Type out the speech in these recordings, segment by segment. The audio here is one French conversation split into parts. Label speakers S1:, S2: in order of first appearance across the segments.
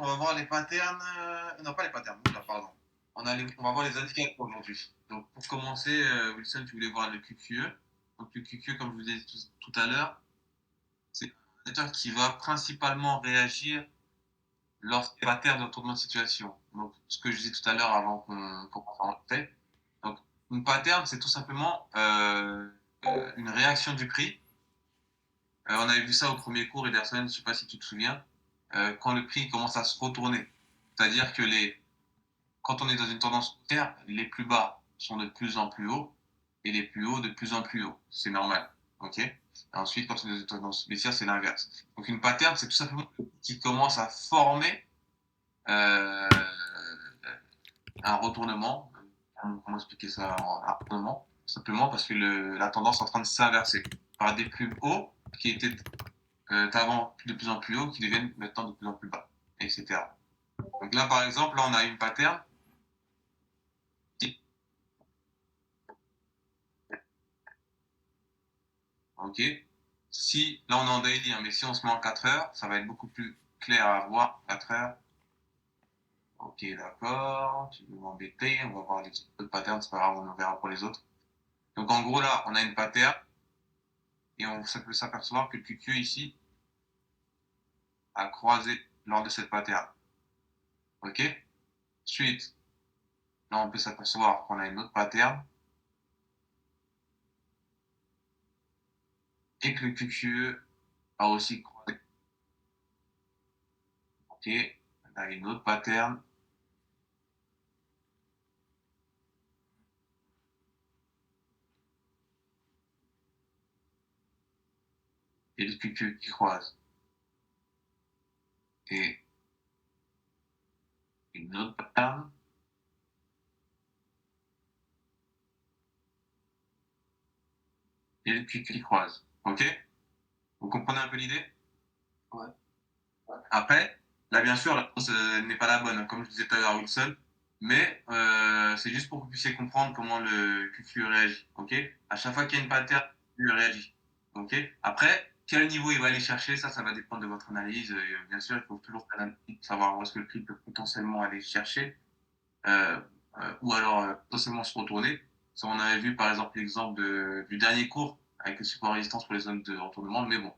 S1: va voir les patterns. Non, pas les patterns, oula, pardon. On va voir les indicateurs aujourd'hui. Donc, pour commencer, Wilson, tu voulais voir le QQE. Donc, le QQE, comme je vous ai dit tout à l'heure, c'est un indicateur qui va principalement réagir lorsqu'il y a un pattern de retournement de situation. Donc, ce que je disais tout à l'heure avant qu'on commence en fait. Donc, une pattern, c'est tout simplement une réaction du prix. On avait vu ça au premier cours, Ederson, je ne sais pas si tu te souviens, quand le prix commence à se retourner. C'est-à-dire que quand on est dans une tendance haussière, les plus bas sont de plus en plus hauts et les plus hauts de plus en plus hauts. C'est normal. Ok. Et ensuite, quand on est dans une tendance baissière, c'est l'inverse. Donc une pattern, c'est tout simplement qui commence à former euh, un retournement. Comment expliquer ça? Un retournement, simplement parce que la tendance est en train de s'inverser par des plus hauts qui étaient avant de plus en plus haut qui deviennent maintenant de plus en plus bas, etc. Donc là, par exemple, là, on a une pattern. Ok. Si, là, on est en daily, hein, mais si on se met en 4 heures, ça va être beaucoup plus clair à voir. 4 heures. Ok, d'accord. Tu veux m'embêter. On va voir les autres patterns. C'est pas grave, on en verra pour les autres. Donc, en gros, là, on a une pattern et on peut s'apercevoir que le QQ ici a croisé lors de cette pattern. Ok. Ensuite, là, on peut s'apercevoir qu'on a une autre pattern et que le QQE a aussi croisé. Ok. On a une autre pattern. Et le QQ qui croise. Et une autre pattern. Et le QQ qui croise. Ok. Vous comprenez un peu l'idée? Ouais. Après, là, bien sûr, la réponse n'est pas la bonne, hein, comme je disais tout à l'heure à Wilson, mais c'est juste pour que vous puissiez comprendre comment le QQ réagit. Ok. À chaque fois qu'il y a une pattern, le QQ réagit. Ok. Après, quel niveau il va aller chercher, ça va dépendre de votre analyse. Bien sûr, il faut toujours savoir où est-ce que le prix peut potentiellement aller chercher, euh, ou alors potentiellement se retourner. Ça, on avait vu par exemple l'exemple du dernier cours avec le support résistance pour les zones de retournement, mais bon,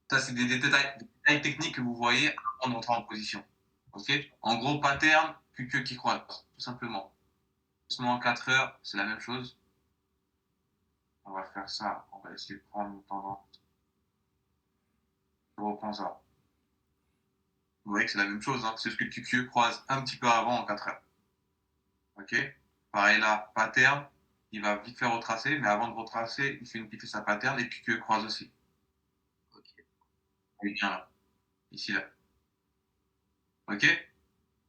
S1: ça c'est des détails techniques que vous voyez avant d'entrer en position. Ok. En gros, pattern, QQ qui croise, tout simplement. Seulement en 4 heures, c'est la même chose. On va faire ça, on va essayer de prendre une tendance. Je reprends ça. Vous voyez que c'est la même chose, hein. C'est ce que QQ croise un petit peu avant en 4 heures. Ok. Pareil là, pattern, il va vite faire retracer, mais avant de retracer, il fait sa pattern et puis que croise aussi. Ok. Et bien là, ici là. Ok.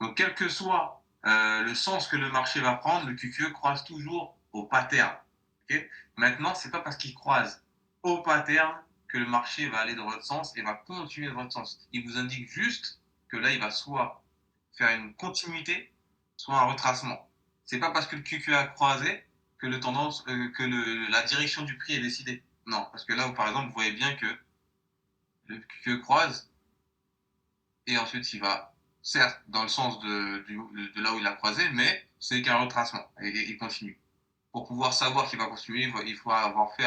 S1: Donc quel que soit le sens que le marché va prendre, le QQE croise toujours au pattern. Ok. Maintenant, c'est pas parce qu'il croise au pattern que le marché va aller dans votre sens et va continuer dans votre sens. Il vous indique juste que là, il va soit faire une continuité, soit un retracement. C'est pas parce que le QQE a croisé que la direction du prix est décidée. Non, parce que là, par exemple, vous voyez bien que le QQE croise et ensuite il va, certes, dans le sens de là où il a croisé, mais c'est qu'un retracement et il continue. Pour pouvoir savoir qu'il va continuer, il faut avoir fait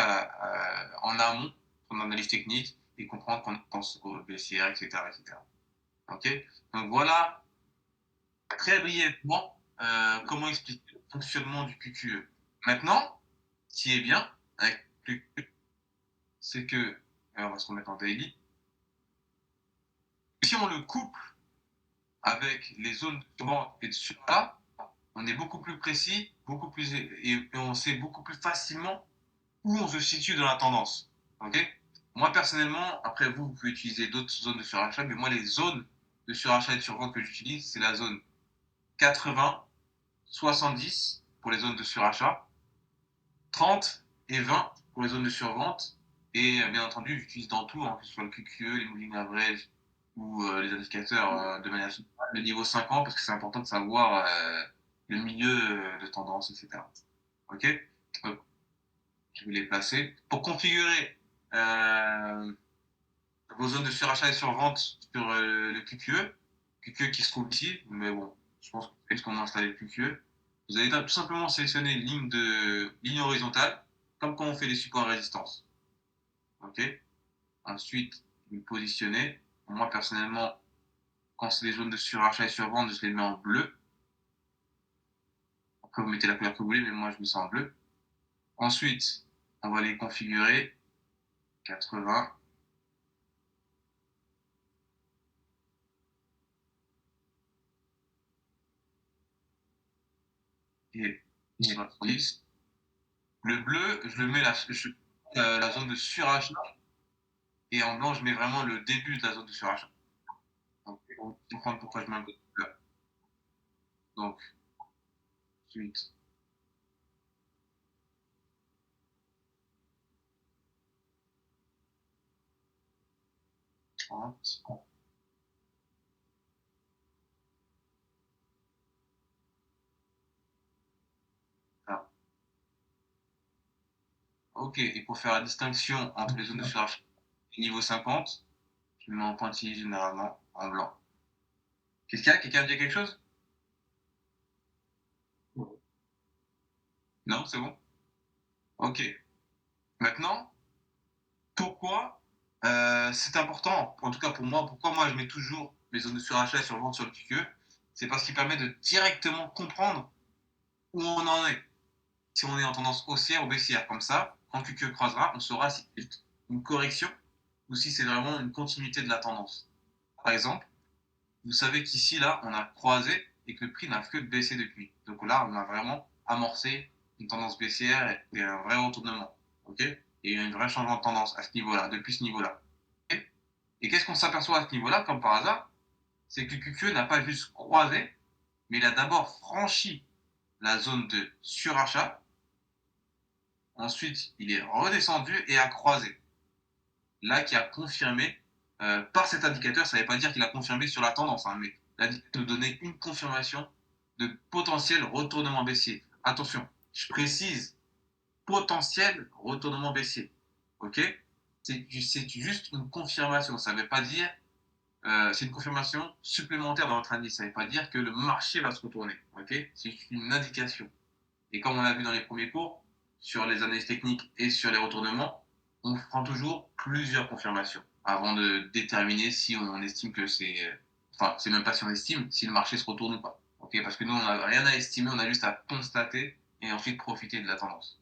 S1: en amont son analyse technique et comprendre qu'on pense au baissière, etc., etc. Ok. Donc voilà très brièvement comment expliquer le fonctionnement du QQE. Maintenant, ce qui est bien avec le QQE, c'est que, on va se remettre en daily, si on le couple avec les zones de survente et de surachat, on est beaucoup plus précis, et on sait beaucoup plus facilement où on se situe dans la tendance. Ok. Moi personnellement, après vous pouvez utiliser d'autres zones de surachat, mais moi les zones de surachat et de survente que j'utilise, c'est la zone 80, 70 pour les zones de surachat, 30 et 20 pour les zones de survente. Et bien entendu, j'utilise dans tout, hein, que ce soit le QQE, les moving average ou les indicateurs de manière générale, le niveau 50, parce que c'est important de savoir le milieu de tendance, etc. Ok. Donc, je vais les placer. Pour configurer vos zones de surachat et survente sur le QQE, QQE qui se trouve ici, mais bon, je pense que c'est qu'on a installé le QQE. Vous allez tout simplement sélectionner ligne horizontale, comme quand on fait des supports à résistance. Ok. Ensuite, vous le positionnez. Moi, personnellement, quand c'est les zones de surachat et survente, je les mets en bleu. Après, vous mettez la couleur que vous voulez, mais moi, je mets ça en bleu. Ensuite, on va les configurer. 80. Et 10. Le bleu, je le mets la zone de surachat. Et en blanc, je mets vraiment le début de la zone de surachat. Donc, on comprend pourquoi je mets un peu de bleu. Donc, ensuite, ah. Ok, et pour faire la distinction entre les zones de surachat et niveau 50, je le mets en pointillé généralement en blanc. Qu'est-ce qu'il y a? Quelqu'un a dit quelque chose? Non, c'est bon? Ok. Maintenant, pourquoi c'est important, en tout cas pour moi, pourquoi moi je mets toujours mes zones de surachat et survente sur le QQE? C'est parce qu'il permet de directement comprendre où on en est. Si on est en tendance haussière ou baissière, comme ça, quand QQE croisera, on saura si c'est une correction ou si c'est vraiment une continuité de la tendance. Par exemple, vous savez qu'ici, là, on a croisé et que le prix n'a que baissé depuis. Donc là, on a vraiment amorcé une tendance baissière et un vrai retournement. Ok. Et il y a un vrai changement de tendance à ce niveau-là, depuis ce niveau-là. Okay. Et qu'est-ce qu'on s'aperçoit à ce niveau-là, comme par hasard? C'est que le QQE n'a pas juste croisé, mais il a d'abord franchi la zone de surachat. Ensuite, il est redescendu et a croisé. Là, qui a confirmé par cet indicateur, ça ne veut pas dire qu'il a confirmé sur la tendance, hein, mais l'indicateur nous donnait une confirmation de potentiel retournement baissier. Attention, je précise, potentiel retournement baissier. Ok. C'est juste une confirmation. Ça ne veut pas dire, c'est une confirmation supplémentaire dans notre indice. Ça ne veut pas dire que le marché va se retourner. Ok. C'est une indication. Et comme on l'a vu dans les premiers cours, sur les analyses techniques et sur les retournements, on prend toujours plusieurs confirmations avant de déterminer si on estime que c'est. Enfin, c'est même pas si on estime, si le marché se retourne ou pas. Okay, parce que nous, on n'a rien à estimer, on a juste à constater et ensuite profiter de la tendance.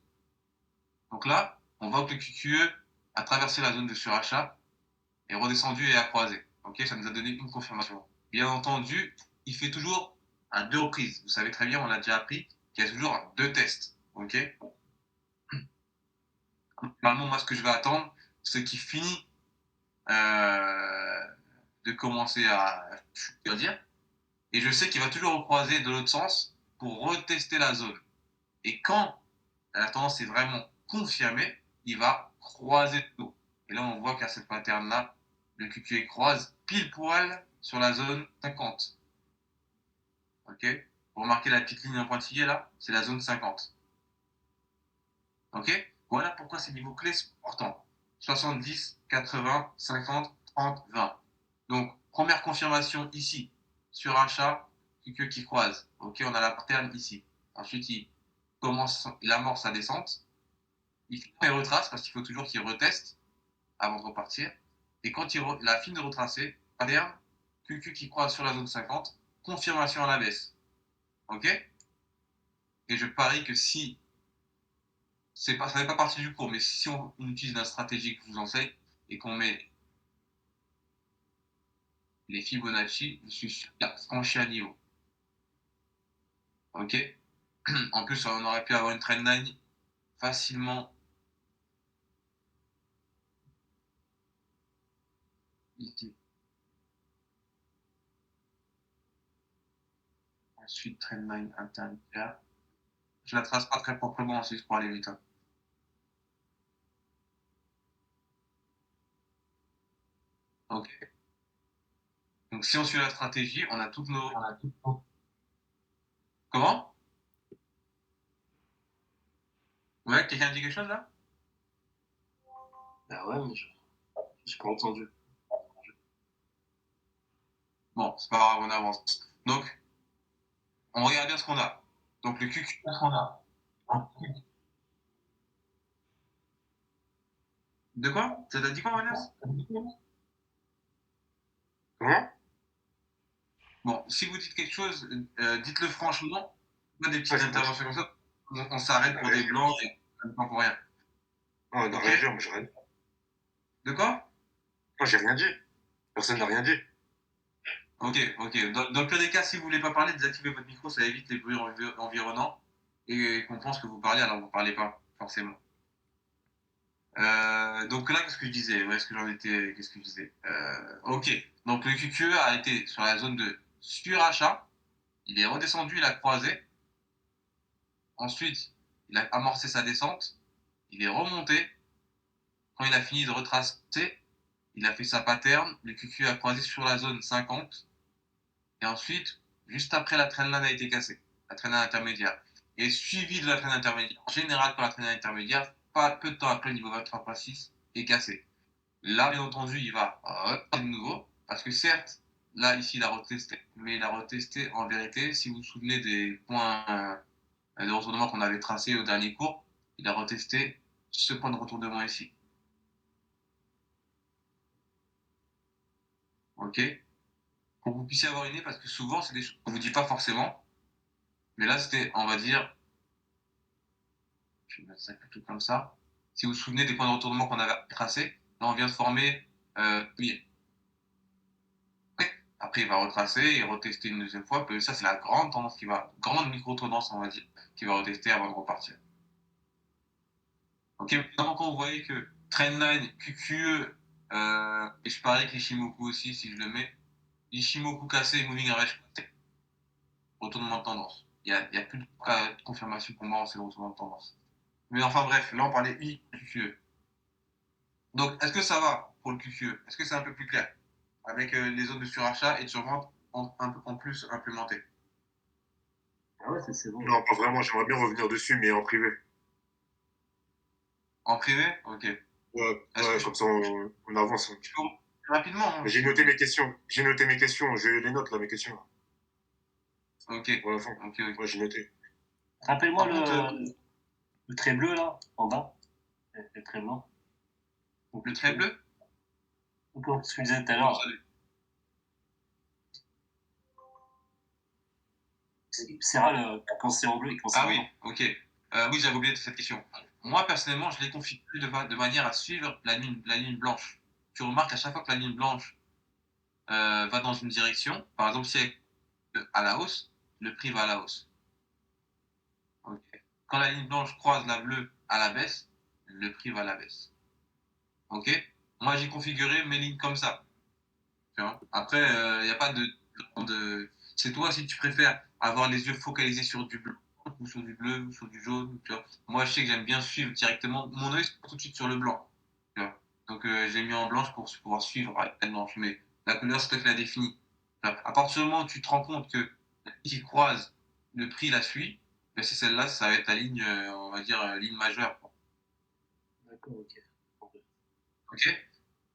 S1: Donc là, on voit que le QQE a traversé la zone de surachat, est redescendu et a croisé. Okay, ça nous a donné une confirmation. Bien entendu, il fait toujours à deux reprises. Vous savez très bien, on a déjà appris qu'il y a toujours deux tests. Okay. Normalement, moi, ce que je vais attendre, c'est qu'il finit de commencer à dire. Et je sais qu'il va toujours recroiser de l'autre sens pour retester la zone. Et quand la tendance est vraiment confirmée, il va croiser de l'eau. Et là, on voit qu'à cette pattern-là, le QQE croise pile poil sur la zone 50. Ok. Vous remarquez la petite ligne en pointillé là, c'est la zone 50. Ok. Voilà pourquoi ces niveaux clés sont importants. 70, 80, 50, 30, 20. Donc, première confirmation ici, sur achat, QQE qui croise. Ok, on a la pattern ici. Ensuite, il amorce sa descente. Il retrace parce qu'il faut toujours qu'il reteste avant de repartir. Et quand il a fini de retracer, pattern, QQ qui croise sur la zone 50, confirmation à la baisse. Ok. Et je parie que si ça ne fait pas partie du cours, mais si on utilise la stratégie que je vous enseigne et qu'on met les Fibonacci, je suis sûr qu'il a franchi un niveau. Ok. En plus, on aurait pu avoir une trendline facilement ici. Ensuite, trendline intermédiaire. Je la trace pas très proprement aussi pour aller vite. Hein. Ok. Donc, si on suit la stratégie, on a toutes nos. Comment? Ouais, quelqu'un dit quelque chose là?
S2: Ah ouais, mais j'ai pas entendu.
S1: Bon, c'est pas grave, on avance. Donc, on regarde bien ce qu'on a. Donc, le QQ, ce qu'on a. De quoi? Ça t'a dit quoi, Manas?
S2: Comment?
S1: Bon, si vous dites quelque chose, dites-le franchement. Pas des
S2: Ouais,
S1: petites
S2: c'est bon.
S1: interventions comme ça. On s'arrête pour des blancs et pas pour rien.
S2: Non, n'a
S1: Ok?
S2: rien dit, moi j'ai rien dit.
S1: De quoi?
S2: Non, j'ai rien dit. Personne n'a rien dit.
S1: Ok, ok. Dans le pire des cas, si vous voulez pas parler, désactivez votre micro, ça évite les bruits environnants et qu'on pense que vous parlez alors que vous parlez pas, forcément. Donc là, qu'est-ce que je disais? Où est-ce que j'en étais? Qu'est-ce que je disais? Ok. Donc le QQE a été sur la zone de surachat. Il est redescendu, il a croisé. Ensuite, il a amorcé sa descente. Il est remonté. Quand il a fini de retracer, il a fait sa pattern. Le QQE a croisé sur la zone 50. Et ensuite, juste après, la trendline a été cassée. La trendline intermédiaire. Et suivi de la trendline intermédiaire. En général, pour la trendline intermédiaire, pas peu de temps après, le niveau 23.6 est cassé. Là, bien entendu, il va de nouveau. Parce que certes, là, ici, il a retesté. Mais il a retesté en vérité, si vous vous souvenez des points de retournement qu'on avait tracés au dernier cours, il a retesté ce point de retournement ici. OK? Pour que vous puissiez avoir une idée, parce que souvent, c'est des choses qu'on ne vous dit pas forcément. Mais là, c'était, on va dire, je vais mettre ça plutôt comme ça. Si vous vous souvenez des points de retournement qu'on avait tracés, là, on vient de former oui. Après, il va retracer et retester une deuxième fois. Ça, c'est la grande tendance grande micro-tendance, on va dire, qui va retester avant de repartir. Ok, maintenant, quand vous voyez que Trendline, QQE, et je parlais avec l'Ishimoku aussi, si je le mets, Ishimoku cassé et Moving Average cassé, retournement de tendance. Il y a plus de confirmation pour moi, c'est le retournement de tendance. Mais enfin bref, là on parlait I, QQE. Donc, est-ce que ça va pour le QQE? Est-ce que c'est un peu plus clair? Avec les zones de surachat et de survente en plus implémentées.
S3: Ah ouais, c'est bon.
S2: Non, pas vraiment, j'aimerais bien revenir dessus, mais en privé.
S1: En privé? Ok.
S2: Ouais,
S1: Est-ce que
S2: ouais, comme ça on avance.
S1: je peux rapidement, hein,
S2: Mais j'ai noté mes questions. J'ai noté mes questions. Je les note là, mes questions.
S1: Ok,
S2: Pour la fin.
S1: ok, ok.
S2: Ouais, j'ai noté.
S3: Rappelle-moi
S1: Par contre,
S3: le trait bleu là, en bas. Le trait blanc.
S1: le trait bleu?
S3: Comme ce que tu disais tout à
S1: Non,
S3: l'heure.
S1: salut.
S3: C'est rare quand c'est en bleu et quand c'est
S1: Ah
S3: en
S1: oui,
S3: blanc.
S1: ok. Oui, j'avais oublié cette question. Moi, personnellement, je l'ai configuré de manière à suivre la ligne blanche. Tu remarques à chaque fois que la ligne blanche va dans une direction, par exemple, si elle est à la hausse, le prix va à la hausse. Ok. Quand la ligne blanche croise la bleue à la baisse, le prix va à la baisse. Ok? Moi, j'ai configuré mes lignes comme ça. Tu vois. Après, il n'y a pas de. C'est toi si tu préfères avoir les yeux focalisés sur du blanc ou sur du bleu ou sur du jaune. Tu vois. Moi, je sais que j'aime bien suivre directement. Mon œil, c'est tout de suite sur le blanc. Tu vois. Donc, j'ai mis en blanche pour pouvoir suivre la blanche. Mais la couleur, c'est toi qui la définis. À partir du moment où tu te rends compte que la ligne qui croise le prix la suit, ben c'est celle-là, ça va être la ligne, on va dire, ligne majeure.
S3: D'accord, ok.
S1: Ok?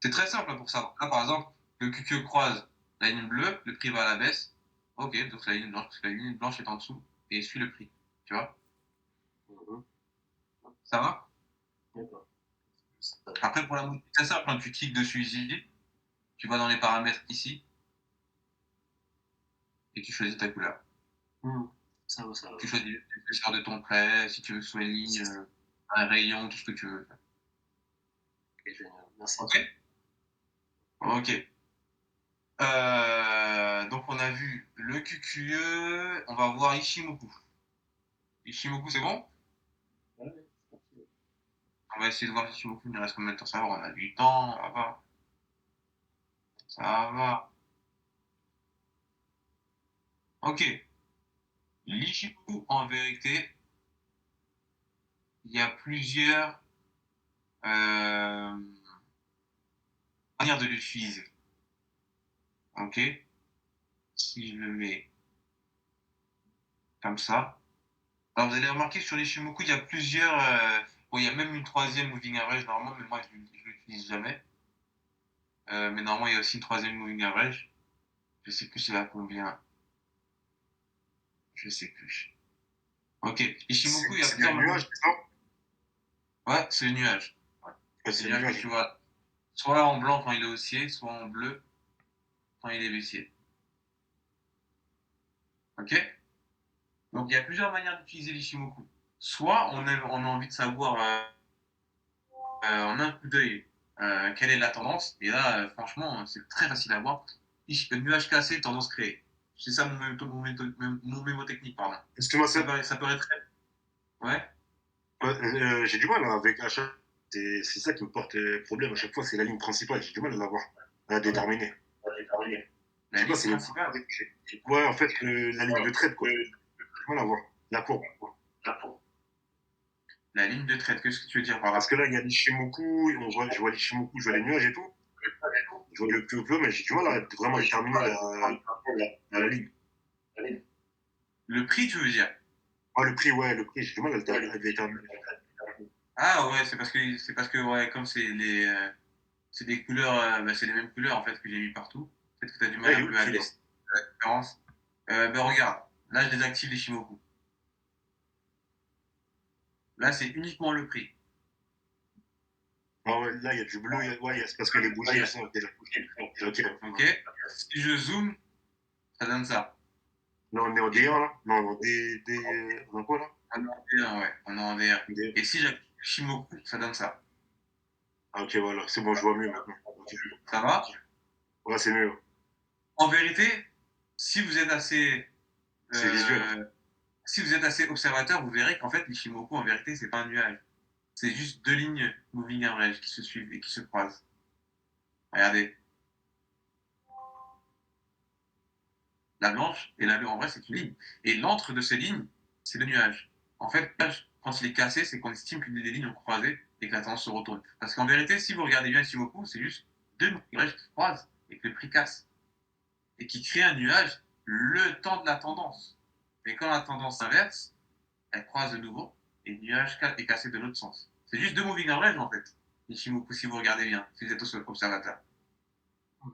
S1: C'est très simple pour ça. Là, par exemple, le QQ croise la ligne bleue, le prix va à la baisse. Ok, donc c'est la ligne blanche, parce que la ligne blanche est en dessous et suit le prix. Tu vois?
S3: Mhm.
S1: Ça va?
S3: D'accord.
S1: Après, pour la modifier, c'est simple. Quand tu cliques dessus ici, tu vas dans les paramètres ici et tu choisis ta couleur.
S3: Ça va, ça va.
S1: Tu choisis l'épaisseur de ton trait, si tu veux que ce soit une ligne, un rayon, tout ce que tu veux.
S3: Ok, génial. Merci.
S1: Ok? Ok. Donc on a vu le QQE, on va voir Ishimoku. Ishimoku, c'est bon?
S3: Ouais,
S1: On va essayer de voir Ishimoku, il reste combien de temps, ça va, on a du temps, ça va. Ça va. Ok. L'Ishimoku, en vérité, il y a plusieurs manières de l'utiliser. Ok. Si je le mets comme ça. Alors vous allez remarquer sur l'Ishimoku, il y a plusieurs. Bon, il y a même une troisième moving average normalement, mais moi je l'utilise jamais. Mais normalement, il y a aussi une troisième moving average. Je sais plus c'est à combien. Je sais plus. Ok. Ishimoku, il y a
S2: C'est bien
S1: plusieurs
S2: le
S1: manières.
S2: nuage, c'est ça?
S1: Ouais, c'est le nuage. Ouais.
S2: Ouais,
S1: C'est
S2: c'est
S1: le
S2: le
S1: nuage que
S2: nuage.
S1: tu vois soit en blanc quand il est haussier, soit en bleu quand il est baissier. Ok? Donc il y a plusieurs manières d'utiliser l'Ishimoku. Soit on a envie de savoir en un coup d'œil quelle est la tendance, et là, franchement, c'est très facile à voir. Nuage cassé, tendance créée. C'est ça mon mémotechnique, pardon.
S2: Excuse-moi,
S1: Ça paraît très. Ouais.
S2: j'ai du mal avec à chaque. C'est ça qui me porte problème à chaque fois, c'est la ligne principale. J'ai du mal à la voir, à la déterminer. Je
S1: La
S2: sais pas,
S1: ligne
S2: c'est
S1: principale.
S2: ouais, en fait, la ligne de traite, quoi. J'ai du mal à voir. La courbe.
S1: La ligne de traite, qu'est-ce que tu veux dire par là?
S2: Parce que là, il y a l'Ishimoku, je vois l'Ishimoku, je vois les nuages et tout. Je vois le plus, mais j'ai du mal à vraiment déterminer la ligne.
S1: Le prix, tu veux dire?
S2: Ah, le prix, ouais, le prix, j'ai du mal à le déterminer.
S1: Ah ouais, c'est parce que ouais, comme c'est des couleurs, bah, c'est les mêmes couleurs en fait que j'ai mis partout. Peut-être que tu as du mal
S2: Là, il est
S1: un
S2: où le
S1: peu à
S2: prix, là?
S1: tester la différence. Ben regarde, là je désactive les Shimoku. Là c'est uniquement le prix.
S2: Ah ouais, là, il y a du bleu, ouais, c'est parce que les bougies, elles sont. Ok.
S1: Ok? Si je zoome, ça donne ça.
S2: Là, on est en D1, là? Non, en on est en quoi, là?
S1: On est en D1, ouais, on est en D1.
S2: D1.
S1: Et si j'active Shimoku, ça donne ça.
S2: Ah, ok, voilà, c'est bon, je vois mieux maintenant. Ok.
S1: Ça va?
S2: Ouais, c'est mieux.
S1: En vérité, si vous êtes assez,
S2: C'est visuel.
S1: euh, si vous êtes assez observateur, vous verrez qu'en fait, l'Ishimoku, en vérité, c'est pas un nuage. C'est juste deux lignes moving average qui se suivent et qui se croisent. Regardez, la blanche et la bleue, en vrai, c'est une ligne. Et l'antre de ces lignes, c'est le nuage. En fait, le nuage, quand il est cassé, c'est qu'on estime qu'une des lignes ont croisé et que la tendance se retourne. Parce qu'en vérité, si vous regardez bien Ishimoku, c'est juste deux nuages qui se croisent et que le prix casse. Et qui crée un nuage le temps de la tendance. Mais quand la tendance s'inverse, elle croise de nouveau et le nuage est cassé de l'autre sens. C'est juste deux moving averages en fait. Ishimoku, si vous regardez bien, si vous êtes observateur.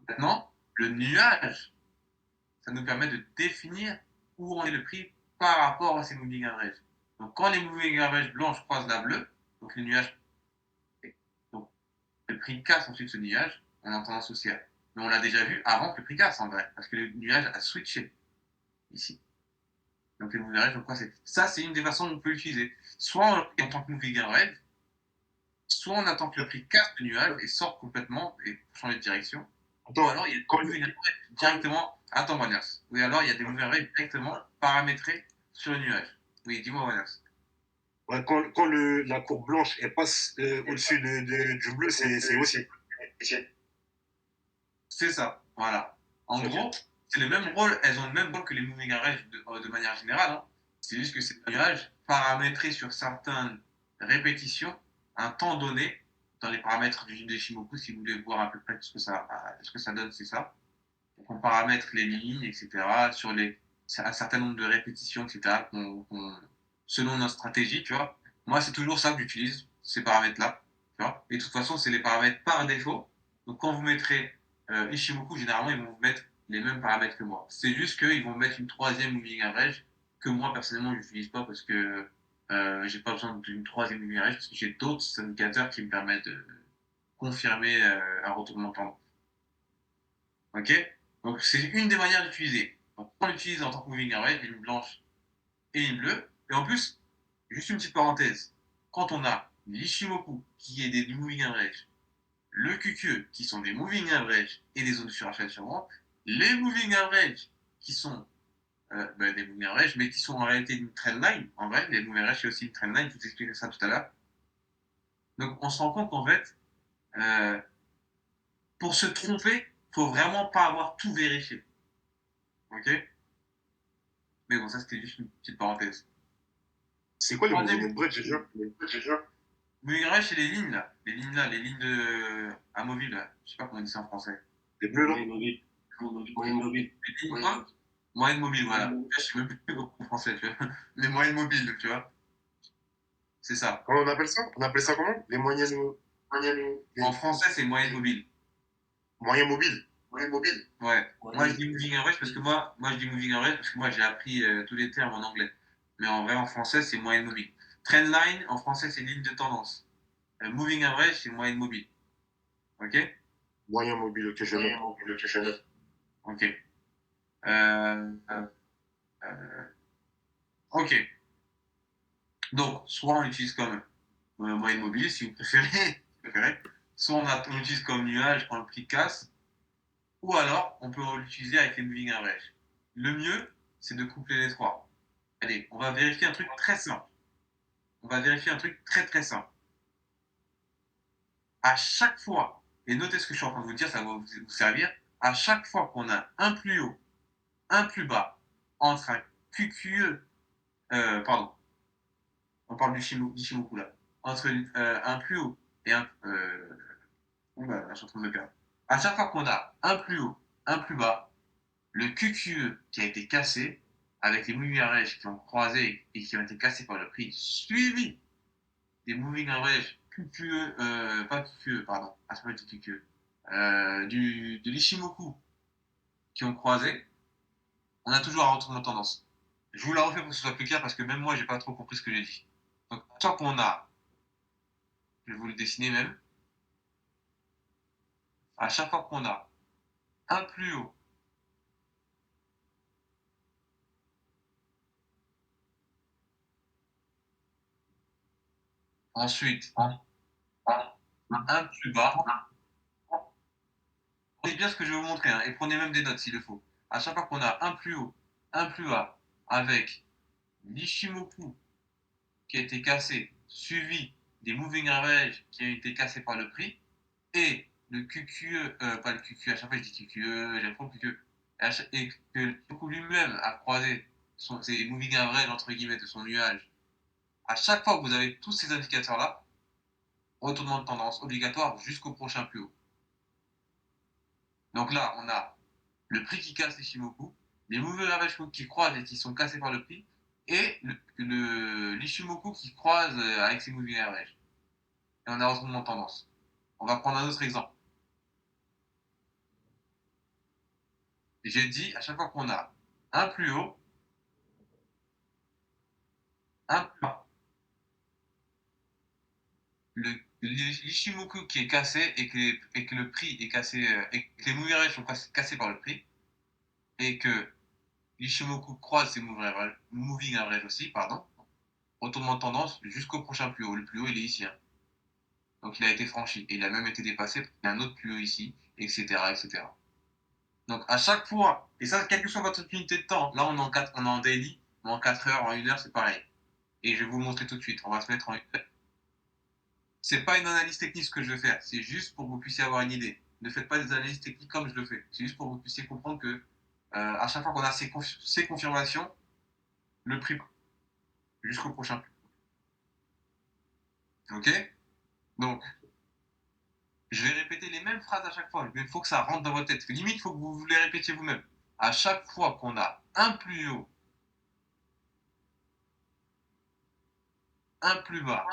S1: Maintenant, le nuage, ça nous permet de définir où en est le prix par rapport à ces moving averages. Donc quand les moving averages blanches croisent la bleue, donc le nuage, donc le prix casse ensuite ce nuage, on a tendance haussière. Mais on l'a déjà vu avant que le prix casse en vrai, parce que le nuage a switché ici. Donc les moving averages, donc ça, c'est une des façons dont on peut l'utiliser. Soit en tant que moving average, soit on attend que le prix casse le nuage et sorte complètement et changer de direction. Ou
S2: Attends,
S1: alors il y a des
S2: quand,
S1: moving averages directement. Attends, Wanias. Oui, alors il y a des moving averages directement paramétrés sur le nuage. Oui, dis-moi, Wanias.
S2: ouais, la courbe blanche elle passe au-dessus du bleu, c'est aussi.
S1: C'est ça, voilà. En
S2: Ok.
S1: gros, c'est le même rôle, elles ont le même rôle que les moving averages de manière générale. Hein. C'est juste que c'est un nuage paramétré sur certaines répétitions, un temps donné, dans les paramètres du Shimoku, si vous voulez voir à peu près ce que ça donne, c'est ça. Donc on paramètre les lignes, etc., sur un certain nombre de répétitions, etc., selon notre stratégie, tu vois. Moi, c'est toujours ça que j'utilise, ces paramètres-là, tu vois. Et de toute façon, c'est les paramètres par défaut. Donc quand vous mettrez Ishimoku, généralement, ils vont vous mettre les mêmes paramètres que moi. C'est juste qu'ils vont mettre une troisième moving average que moi, personnellement, je n'utilise pas parce que j'ai pas besoin d'une troisième moving average parce que j'ai d'autres indicateurs qui me permettent de confirmer un retournement de tendance. Ok? Donc c'est une des manières d'utiliser. Donc on l'utilise en tant que moving average, une blanche et une bleue. Et en plus, juste une petite parenthèse, quand on a l'Ishimoku qui est des moving average, le QQE qui sont des moving average et des zones de surachat sûrement, les moving average qui sont des moving average mais qui sont en réalité une trendline, en vrai, les moving average c'est aussi une trendline, je vous expliquerai ça tout à l'heure. Donc on se rend compte qu'en fait, euh, pour se tromper, il faut vraiment pas avoir tout vérifié. Ok? Mais bon, ça c'était juste une petite parenthèse.
S2: C'est quoi les
S1: Troisième,
S2: moving bridge déjà?
S1: moving average, c'est les lignes là. Les lignes là, les lignes de amovibles là. Je sais pas comment on dit ça en français.
S2: Les bleus là?
S3: Moyenne mobile.
S1: Les lignes quoi? Moyenne mobile, voilà. Je sais même plus en français, tu vois. Les moyennes mobiles, tu vois. C'est ça.
S2: Comment on appelle ça? On appelle ça comment? Les moyennes.
S1: En français, c'est moyenne mobile.
S2: Moyens mobiles. Ouais, mobile.
S1: Ouais.
S3: Ouais,
S1: Moi, je dis moving average parce que moi, je dis moving average parce que moi, j'ai appris tous les termes en anglais. Mais en vrai, en français, c'est moyenne mobile. Trendline, en français, c'est ligne de tendance. Moving average, c'est moyenne mobile. Ok?
S2: Moyen mobile que je note. Mobile que je note.
S1: Ok. Euh, euh, euh, ok. Donc, soit on l'utilise comme moyenne mobile, si vous préférez, si vous préférez. Soit on l'utilise comme nuage quand le prix casse. Ou alors, on peut l'utiliser avec les moving average. Le mieux, c'est de coupler les trois. Allez, on va vérifier un truc très simple. On va vérifier un truc très très simple. À chaque fois, et notez ce que je suis en train de vous dire, ça va vous servir, à chaque fois qu'on a un plus haut, un plus bas, entre un QQE, pardon, on parle du Shimoku là, entre un plus haut et un, oula, là, je suis en train de me perdre. À chaque fois qu'on a un plus haut, un plus bas, le QQE qui a été cassé, avec les moving averages qui ont croisé et qui ont été cassés par le prix, suivi des moving averages QQE, pas QQE, pardon, c'est pas du QQE, de l'Ishimoku qui ont croisé, on a toujours un retournement de tendance. Je vous la refais pour que ce soit plus clair parce que même moi, j'ai pas trop compris ce que j'ai dit. Donc, tant qu'on a, je vais vous le dessiner même, à chaque fois qu'on a un plus haut, ensuite un plus bas, prenez bien ce que je vais vous montrer hein, et prenez même des notes s'il le faut. À chaque fois qu'on a un plus haut, un plus bas, avec l'Ishimoku qui a été cassé, suivi des moving averages qui ont été cassés par le prix, et le QQE, pas le QQE, à chaque fois je dis QQE, j'aime pas le QQE, et que le Shimoku lui-même a croisé ses moving averages entre guillemets de son nuage, à chaque fois que vous avez tous ces indicateurs-là, retournement de tendance obligatoire jusqu'au prochain plus haut. Donc là, on a le prix qui casse les Shimoku, les moving averages qui croisent et qui sont cassés par le prix, et l'Ishimoku qui croise avec ses moving averages. Et on a retournement de tendance. On va prendre un autre exemple. J'ai dit à chaque fois qu'on a un plus haut, un plus bas. L'Ishimoku qui est cassé et que le prix est cassé, et que les moving averages sont cassés par le prix, et que l'Ishimoku croise ses moving averages aussi, pardon, retournement de tendance jusqu'au prochain plus haut. Le plus haut, il est ici. Hein. Donc il a été franchi. Et il a même été dépassé par un autre plus haut ici, etc., etc. Donc à chaque fois, et ça, quelle que soit votre unité de temps, là on est en daily, mais en 4 heures, en 1 heure, c'est pareil. Et je vais vous le montrer tout de suite. On va se mettre en 1 heure. C'est pas une analyse technique ce que je vais faire, c'est juste pour que vous puissiez avoir une idée. Ne faites pas des analyses techniques comme je le fais. C'est juste pour que vous puissiez comprendre que à chaque fois qu'on a ces confirmations, le prix jusqu'au prochain prix. Ok? Donc, je vais répéter les mêmes phrases à chaque fois. Mais il faut que ça rentre dans votre tête. Limite, il faut que vous les répétiez vous-même. À chaque fois qu'on a un plus haut, un plus bas,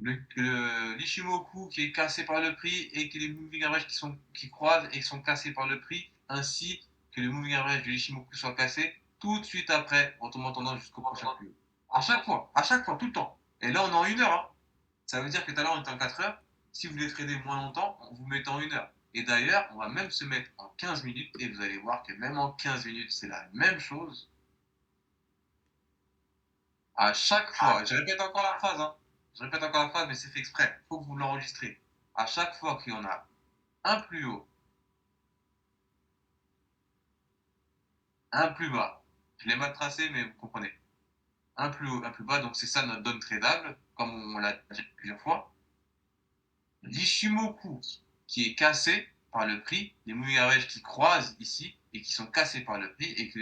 S1: l'Ishimoku qui est cassé par le prix et que les moving averages qui croisent et sont cassés par le prix, ainsi que les moving averages de l'Ishimoku soient cassés tout de suite après, retournement tendance jusqu'au prochain plus haut. À chaque fois, tout le temps. Et là, on est en 1 heure. Hein. Ça veut dire que tout à l'heure, on était en 4 heures. Si vous voulez trader moins longtemps, on vous met en 1 heure. Et d'ailleurs, on va même se mettre en 15 minutes et vous allez voir que même en 15 minutes, c'est la même chose. À chaque fois, je répète encore la phrase, hein. Je répète encore la phrase, mais c'est fait exprès. Il faut que vous l'enregistrez. À chaque fois qu'il y en a un plus haut, un plus bas, je l'ai mal tracé, mais vous comprenez. Un plus haut, un plus bas, donc c'est ça notre donne tradable, comme on l'a dit plusieurs fois. L'Ishimoku qui est cassé par le prix, les moving averages qui croisent ici et qui sont cassés par le prix, et que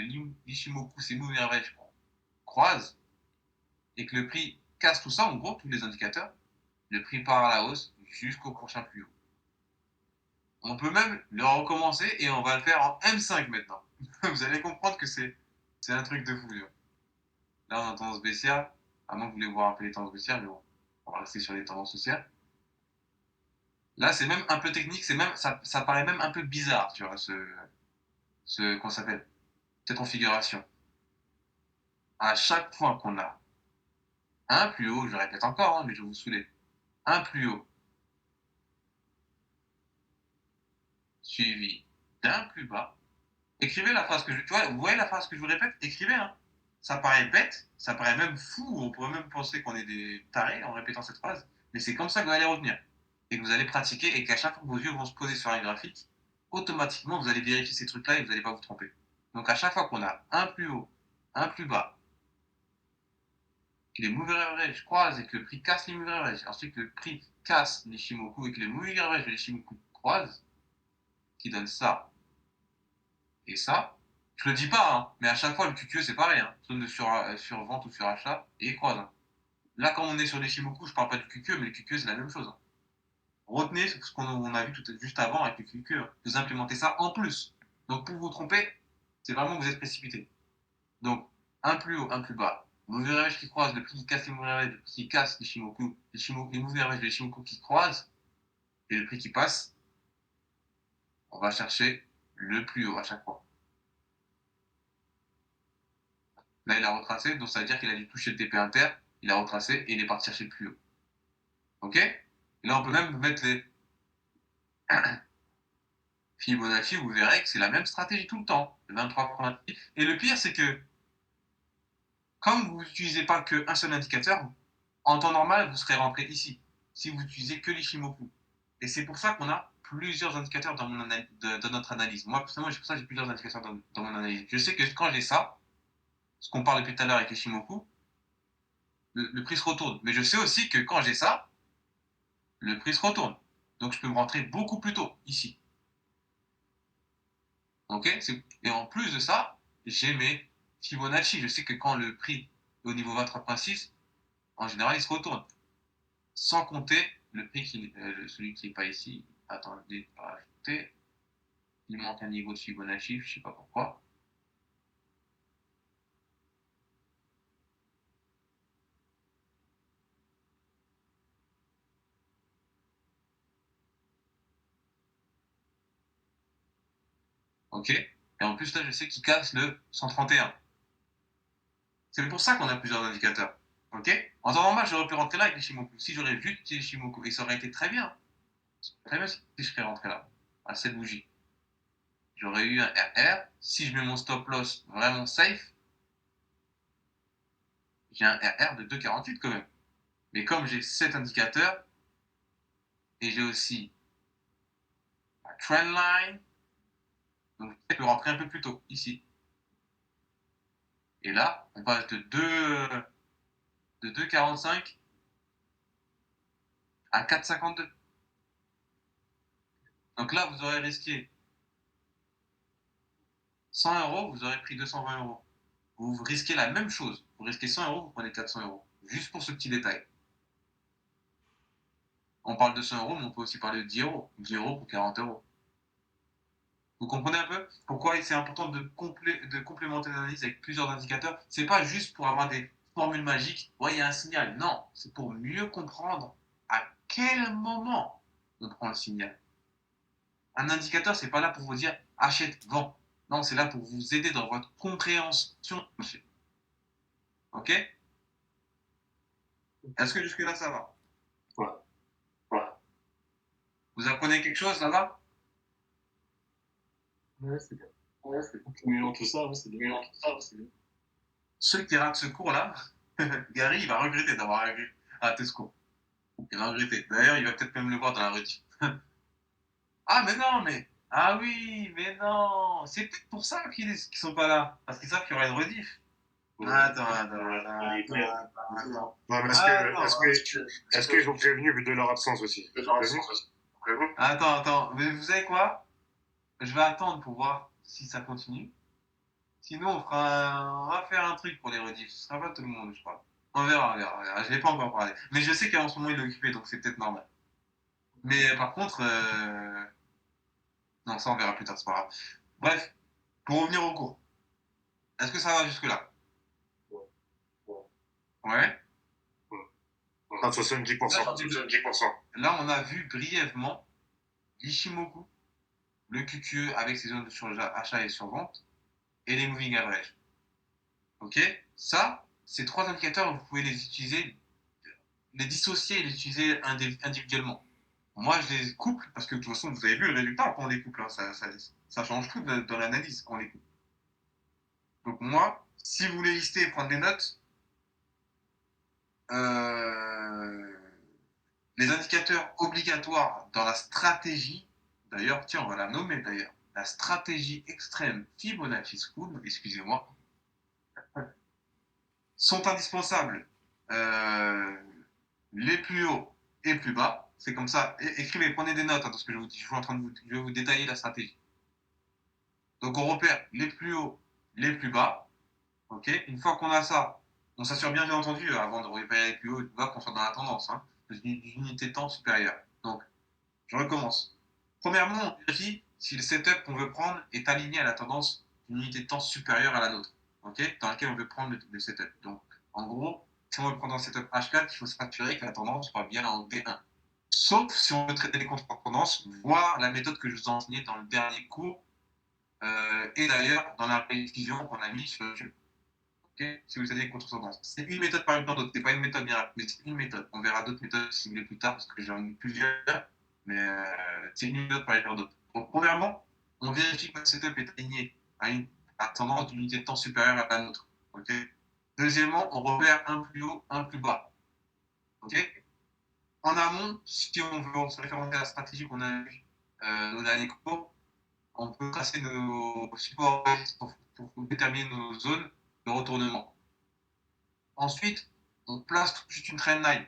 S1: l'Ishimoku, ces moving averages croisent, et que le prix casse tout ça, en gros, tous les indicateurs, le prix part à la hausse jusqu'au prochain plus haut. On peut même le recommencer et on va le faire en M5 maintenant. Vous allez comprendre que c'est un truc de fou. Là, on a tendance baissière, à moins que vous voulez voir un peu les tendances baissières, mais bon, on va rester sur les tendances haussières. Là, c'est même un peu technique, ça paraît même un peu bizarre, tu vois, qu'on s'appelle, cette configuration. À chaque fois qu'on a un plus haut, je répète encore, hein, mais je vais vous saouler, un plus haut, suivi d'un plus bas, écrivez la phrase tu vois, vous voyez la phrase que je vous répète, écrivez, hein. Ça paraît bête, ça paraît même fou, on pourrait même penser qu'on est des tarés en répétant cette phrase, mais c'est comme ça que vous allez retenir. Et que vous allez pratiquer et qu'à chaque fois que vos yeux vont se poser sur un graphique, automatiquement vous allez vérifier ces trucs-là et vous n'allez pas vous tromper. Donc à chaque fois qu'on a un plus haut, un plus bas, que les moving average croisent et que le prix casse les moving average, ensuite que le prix casse les Shimoku et que les moving average et les Shimoku croisent, qui donne ça et ça, je le dis pas, hein, mais à chaque fois le QQE c'est pareil, hein, zone de survente ou surachat et ils croisent. Hein. Là quand on est sur les Shimoku, je parle pas du QQE, mais le QQE c'est la même chose. Hein. Retenez ce qu'on a vu juste avant avec le QQE. Vous implémentez ça en plus. Donc pour vous tromper, c'est vraiment que vous êtes précipité. Donc un plus haut, un plus bas. Mauvais average qui croise, le prix qui casse les mauvais averages, le prix qui casse les Shimoku, les mauvais averages les Shimoku qui croisent, et le prix qui passe, on va chercher le plus haut à chaque fois. Là, il a retracé, donc ça veut dire qu'il a dû toucher le TP inter, il a retracé et il est parti chercher le plus haut. Ok? Et là, on peut même mettre les Fibonacci, vous verrez que c'est la même stratégie tout le temps, le 23,90. Et le pire, c'est que comme vous n'utilisez pas qu'un seul indicateur, en temps normal, vous serez rentré ici, si vous utilisez que l'Ishimoku. Et c'est pour ça qu'on a plusieurs indicateurs dans notre analyse. Moi, personnellement, c'est pour ça que j'ai plusieurs indicateurs dans mon analyse. Je sais que quand j'ai ça, ce qu'on parle depuis tout à l'heure avec l'Ishimoku, le prix se retourne. Mais je sais aussi que quand j'ai ça, le prix se retourne. Donc je peux me rentrer beaucoup plus tôt, ici. Ok? Et en plus de ça, j'ai mes Fibonacci. Je sais que quand le prix est au niveau 23,6, en général, il se retourne. Sans compter le prix celui qui n'est pas ici. Attendez, pas ajouter. Il manque un niveau de Fibonacci, je ne sais pas pourquoi. Ok? Et en plus, là, je sais qu'il casse le 131. C'est pour ça qu'on a plusieurs indicateurs. Ok? En temps normal, j'aurais pu rentrer là avec les Shimoku. Si j'aurais vu les Shimoku, et ça aurait été très bien. Très bien si je serais rentré là, à cette bougie. J'aurais eu un RR. Si je mets mon stop loss vraiment safe, j'ai un RR de 2,48 quand même. Mais comme j'ai 7 indicateurs, et j'ai aussi la trendline, donc je peux rentrer un peu plus tôt, ici. Et là, on passe de 2,45 à 4,52. Donc là, vous aurez risqué 100 euros, vous aurez pris 220 euros. Vous risquez la même chose. Vous risquez 100 euros, vous prenez 400 euros. Juste pour ce petit détail. On parle de 100 euros, mais on peut aussi parler de 10 euros. 10 euros pour 40 euros. Vous comprenez un peu pourquoi c'est important de complémenter l'analyse avec plusieurs indicateurs. C'est pas juste pour avoir des formules magiques. Ouais, il y a un signal. Non, c'est pour mieux comprendre à quel moment on prend le signal. Un indicateur, c'est pas là pour vous dire achète, vends. Non, c'est là pour vous aider dans votre compréhension. Ok? Est-ce que jusque-là, ça va?
S3: Ouais.
S1: Vous apprenez quelque chose là-bas?
S3: Ouais, c'est bien. Cumulant tout ça, c'est bien.
S1: Ceux qui ratent ce cours-là, Gary, il va regretter d'avoir raté ce cours. Il va regretter. D'ailleurs, il va peut-être même le voir dans la rediff. Ah, mais non, mais. Ah oui, mais non. C'est peut-être pour ça qu'ils sont pas là. Parce qu'ils savent qu'il y aura une rediff. Attends.
S2: Ouais, mais est-ce qu'ils ont prévenu de leur absence aussi?
S1: Attends. Mais vous savez quoi? Je vais attendre pour voir si ça continue. Sinon, on va faire un truc pour les rediffs. Ce sera pas tout le monde, je crois. On verra. Je l'ai pas encore parlé. Mais je sais qu'en ce moment, il est occupé, donc c'est peut-être normal. Mais par contre, non, ça, on verra plus tard, c'est pas grave. Bref, pour revenir au cours. Est-ce que ça va jusque-là? Ouais.
S2: À 70%.
S1: Là, on a vu brièvement l'Ishimoku, le QQE avec ses zones de surachat et survente, et les moving average. Ok? Ça, ces 3 indicateurs, vous pouvez les utiliser, les dissocier et les utiliser individuellement. Moi, je les couple parce que de toute façon, vous avez vu le résultat quand on les couple. Hein, ça change tout dans l'analyse quand on les couple. Donc moi, si vous voulez lister et prendre des notes, les indicateurs obligatoires dans la stratégie, d'ailleurs, tiens, on va la nommer d'ailleurs, la stratégie extrême Fibonacci School, excusez-moi, sont indispensables les plus hauts et plus bas. C'est comme ça. Écrivez, prenez des notes, hein, parce que je suis en train de je vais vous détailler la stratégie. Donc on repère les plus hauts, les plus bas. Ok. Une fois qu'on a ça, on s'assure bien entendu, avant de repérer les plus hauts et les plus bas, qu'on soit dans la tendance, hein, d'une unité de temps supérieure. Donc, je recommence. Premièrement, on vérifie si le setup qu'on veut prendre est aligné à la tendance d'une unité de temps supérieure à la nôtre, ok, dans laquelle on veut prendre le setup. Donc, en gros, si on veut prendre un setup H4, il faut s'assurer que la tendance soit bien en B1. Sauf si on veut traiter les contre-tendances, voir la méthode que je vous ai enseignée dans le dernier cours, et d'ailleurs dans la précision qu'on a mis sur YouTube. Okay, si vous avez des contre-tendances. C'est une méthode parmi tant d'autres. C'est pas une méthode miracle, mais c'est une méthode. On verra d'autres méthodes si vous voulez plus tard, parce que j'en ai plusieurs, mais c'est une méthode parmi tant d'autres. Donc, premièrement, on vérifie que notre setup est aligné à une tendance d'unité de temps supérieure à la nôtre. Okay. Deuxièmement, on repère un plus haut, un plus bas. Okay. En amont, si on veut se référencer à la stratégie qu'on a vue dans derniers cours, on peut tracer nos supports pour déterminer nos zones de retournement. Ensuite, on place juste une trendline.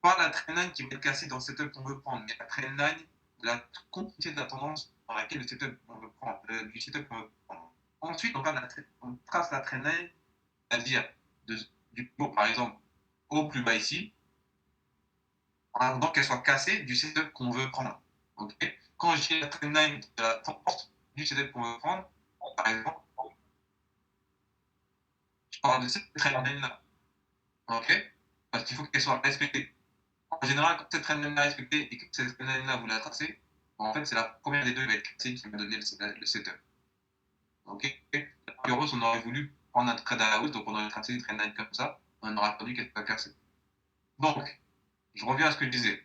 S1: Pas la trendline qui va être cassée dans le setup qu'on veut prendre, mais la trendline de la continuité de la tendance dans laquelle le setup qu'on veut prendre, du setup qu'on veut prendre. Ensuite, on trace la trendline, c'est-à-dire du cours, par exemple, au plus bas ici, en attendant qu'elle soit cassée du setup qu'on veut prendre. Okay. Quand j'ai la trendline de la tendance du setup qu'on veut prendre, par exemple, je parle de cette trendline-là. Ok. Parce qu'il faut qu'elle soit respectée. En général, quand cette trendline est respectée et que cette trendline-là, vous la tracez, en fait, c'est la première des deux qui va être cassée qui va donner le setup. Ok. En rose, on aurait voulu prendre un trade à la hausse, donc on aurait tracé des trendlines comme ça, on aurait attendu qu'elle soit cassée. Donc, je reviens à ce que je disais.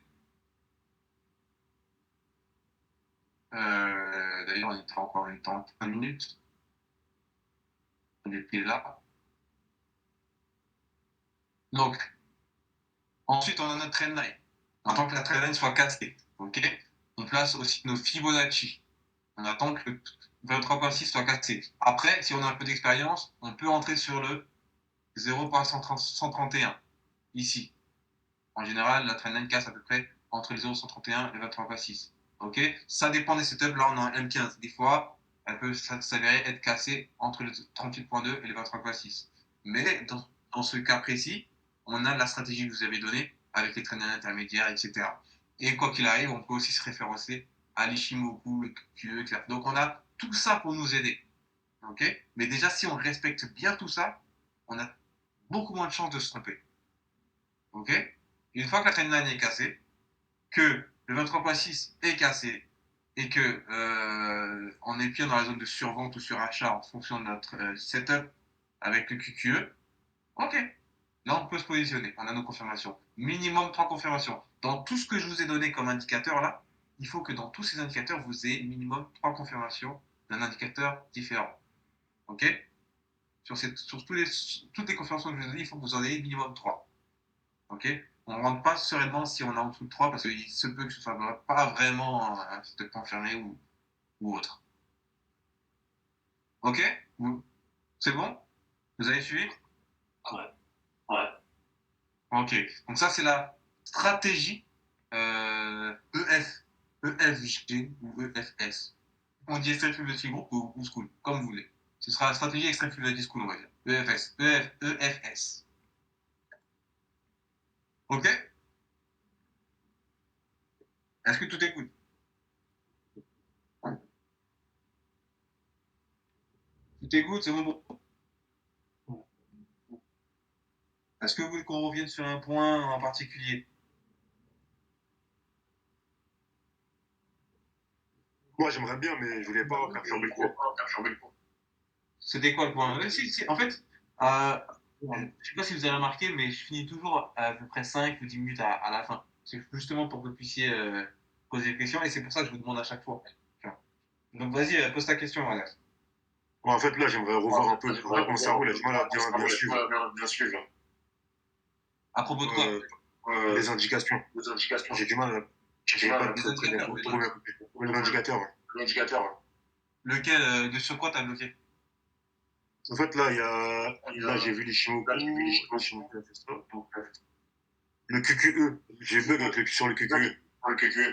S1: D'ailleurs, on était encore une temps, 1 minute. On était là. Donc, ensuite, on a notre trendline. En tant que la trendline soit cassée, ok, on place aussi nos Fibonacci. On attend que le 23.6 soit cassé. Après, si on a un peu d'expérience, on peut entrer sur le 0.131, ici. En général, la trendline casse à peu près entre le 0.131 et le 23.6. Ok. Ça dépend des setups. Là, on a un M15. Des fois, elle peut s'avérer être cassée entre le 38.2 et le 23.6. Mais dans ce cas précis, on a la stratégie que vous avez donnée avec les trendlines intermédiaires, etc. Et quoi qu'il arrive, on peut aussi se référencer à l'Ishimoku, le QE, etc. Donc, on a tout ça pour nous aider. Ok. Mais déjà, si on respecte bien tout ça, on a beaucoup moins de chances de se tromper. Ok. Une fois que la trendline est cassée, que le 23.6 est cassé et que on est bien dans la zone de survente ou surachat en fonction de notre setup avec le QQE, ok. Là, on peut se positionner. On a nos confirmations. Minimum 3 confirmations. Dans tout ce que je vous ai donné comme indicateur là, il faut que dans tous ces indicateurs, vous ayez minimum 3 confirmations d'un indicateur différent. Ok. Sur toutes les confirmations que je vous ai données, il faut que vous en ayez minimum 3. Ok. On ne rentre pas sereinement si on a en dessous de 3 parce qu'il se peut que ce ne soit pas vraiment un setup confirmé ou autre. Ok. C'est bon. Vous avez suivi?
S3: Ouais. Ouais.
S1: Ok. Donc ça, c'est la stratégie EFG ou EFS. On dit Extreme Fibonacci Group ou School, comme vous voulez. Ce sera la stratégie Extreme Fibonacci School, on va dire. EFS. EFS. Ok. Est-ce que tout est good? Tout est good, c'est bon. Est-ce que vous voulez qu'on revienne sur un point en particulier?
S2: Moi, j'aimerais bien, mais je voulais pas perturber le cours.
S1: C'était quoi le point? Si. En fait, je sais pas si vous avez remarqué, mais je finis toujours à peu près 5 ou 10 minutes à la fin. C'est justement pour que vous puissiez poser des questions et c'est pour ça que je vous demande à chaque fois. Donc vas-y, pose ta question, Alex.
S2: En fait, là, j'aimerais revoir un peu. Mon cerveau, il a du mal à bien suivre.
S1: À propos de quoi?
S2: Les indications. J'ai du mal à. J'ai pas
S1: Les
S2: très bien
S1: indicateurs.
S2: trouver l'indicateur.
S1: Lequel, de sur quoi t'as bloqué?
S2: En fait, là, là, j'ai vu les Shimoku. Les Shimoku a fait ça. Le QQE. J'ai bug sur le QQE.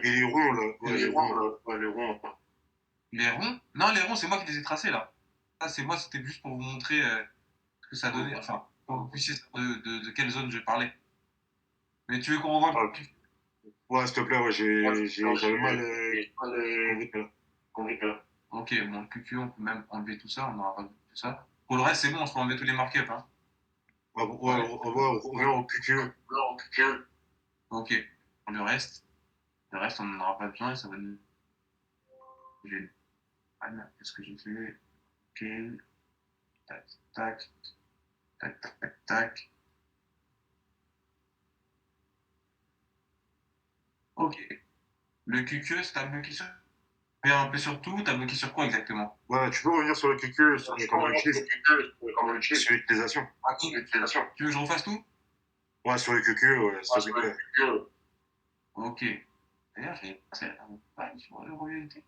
S2: Et les ronds, là. Ouais, les ronds, là.
S1: Les ronds? Non, les ronds, c'est moi qui les ai tracés là. Ça, c'est moi, c'était juste pour vous montrer ce que ça donnait. Enfin, pour que vous puissiez savoir de quelle zone je parlais. Mais tu veux qu'on revoie le QQE?
S2: Ouais, s'il te plaît, ouais, j'avais mal compris, là.
S1: Ok, bon, le QQE, on peut même enlever tout ça, on n'aura pas tout ça. Pour le reste, c'est bon, on peut enlever tous les markups. Hein.
S2: Ouais, on revient au QQE.
S1: Ok, pour le reste, on n'en aura pas besoin et ça va nous. Ah, qu'est-ce que j'ai fait? Ok, tac, tac, tac, tac, tac. Ok. Le QQE, c'est ta bloqué sur. Un peu sur tout, t'as bloqué sur quoi exactement?
S2: Ouais, tu peux revenir sur le QQE, sur comment on l'utilise. Sur l'utilisation.
S1: Ah, tu veux que je refasse tout?
S2: Ouais, sur le QQE, ouais, s'il te plaît.
S1: Ok. D'ailleurs, j'ai passé un bail sur le royauté.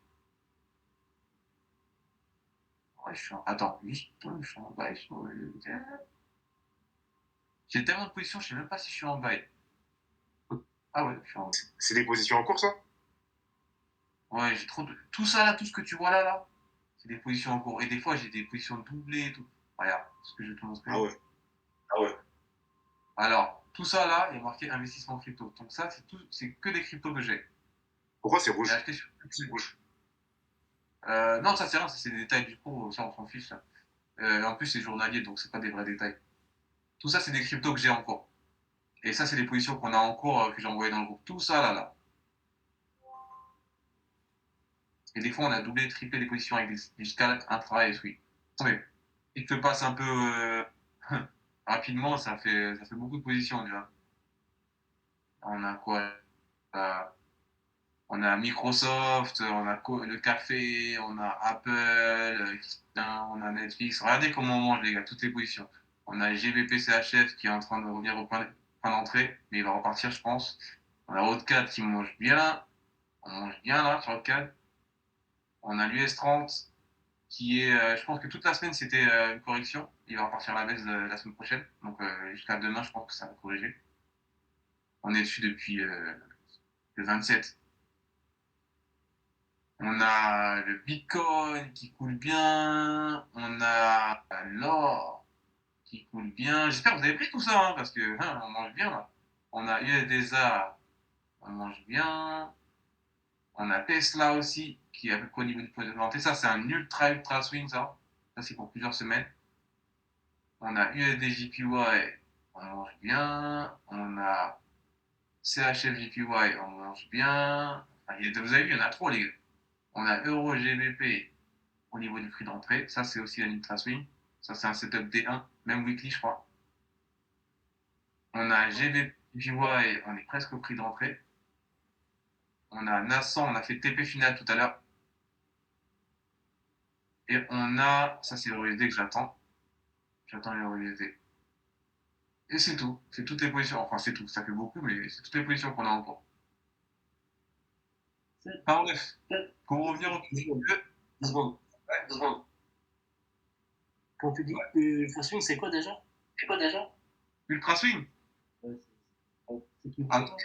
S1: Ouais, je suis en. Attends, juste, je suis en bail sur le royauté. J'ai tellement de positions, je sais même pas si je suis en bail. Ah ouais, je suis en bail.
S2: C'est des positions en cours, ça?
S1: Ouais, j'ai trop de. Tout ça là, tout ce que tu vois là, c'est des positions en cours. Et des fois, j'ai des positions doublées et tout. Regarde, ce que je vais te montrer.
S2: Ah ouais.
S1: Alors, tout ça là, il y a marqué investissement crypto. Donc ça, c'est que des cryptos que j'ai.
S2: Pourquoi c'est
S1: J'ai
S2: rouge?
S1: acheté sur. Non, ça c'est rien, c'est des détails du cours, ça on s'en fiche. Ça. En plus, c'est journalier, donc c'est pas des vrais détails. Tout ça, c'est des cryptos que j'ai en cours. Et ça, c'est des positions qu'on a en cours que j'ai envoyées dans le groupe. Tout ça là. Et des fois, on a doublé, triplé les positions avec des scalps intra et sweep. Attendez, si je te passe un peu rapidement, ça fait beaucoup de positions déjà. On a quoi? Euh, On a Microsoft, on a le café, on a Apple, on a Netflix. Regardez comment on mange, les gars, toutes les positions. On a GBP CHF qui est en train de revenir au point d'entrée, mais il va repartir, je pense. On a Haute qui mange bien. On mange bien là sur Haute. On a l'US 30 qui est, je pense que toute la semaine c'était une correction. Il va repartir à la baisse la semaine prochaine. Donc jusqu'à demain, je pense que ça va corriger. On est dessus depuis le 27. On a le Bitcoin qui coule bien. On a l'or qui coule bien. J'espère que vous avez pris tout ça, hein, parce que on mange bien là. On a USDSA, on mange bien. On a Tesla aussi, qui est à peu près au niveau du point de vente. Et ça, c'est un ultra swing, ça. Ça, c'est pour plusieurs semaines. On a USDJPY, on mange bien. On a CHFJPY, on mange bien. Enfin, vous avez vu, il y en a trop, les gars. On a EuroGBP au niveau du prix d'entrée. Ça, c'est aussi un ultra swing. Ça, c'est un setup D1, même weekly, je crois. On a GBPY, on est presque au prix d'entrée. On a Nassan, on a fait TP final tout à l'heure. Et on a, ça c'est le USD que j'attends. J'attends les USD. Et c'est tout. C'est toutes les positions. Enfin, c'est tout. Ça fait beaucoup, mais c'est toutes les positions qu'on a en cours. Enfin bref, pour revenir au QQE.
S3: 10 secondes.
S1: Ouais,
S3: 10 secondes. Quand tu dis ultra swing, c'est quoi déjà?
S1: ultra swing. Alors,